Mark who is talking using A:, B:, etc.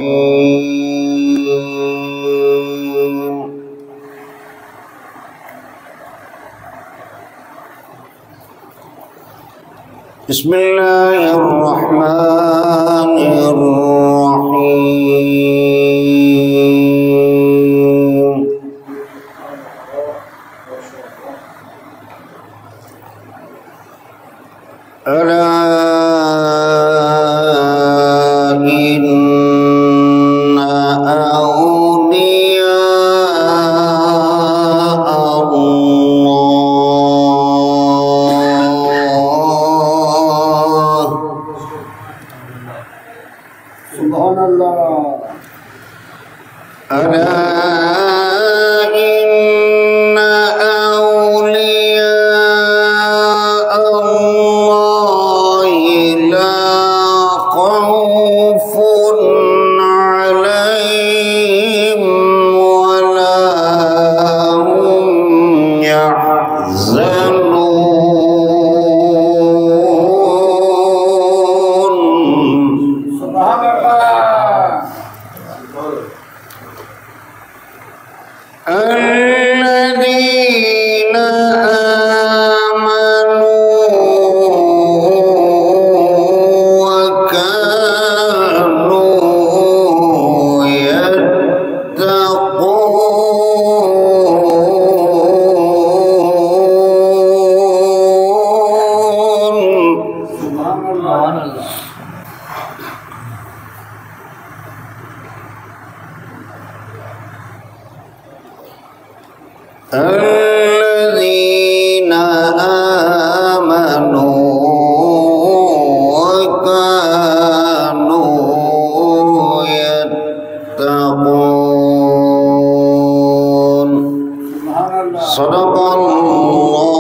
A: Bismillahirrahmanirrahim. Ala inna awliya Allah. Subhanallah. Ala inna awliya Allahi la khawfun alaihim wa la hum yahzanun. Subhanallah. Alladzina amanu wa kanu yattaqun. Subhanallah. Alladzina amanu wa kanu yattaqun. Sadaqallah.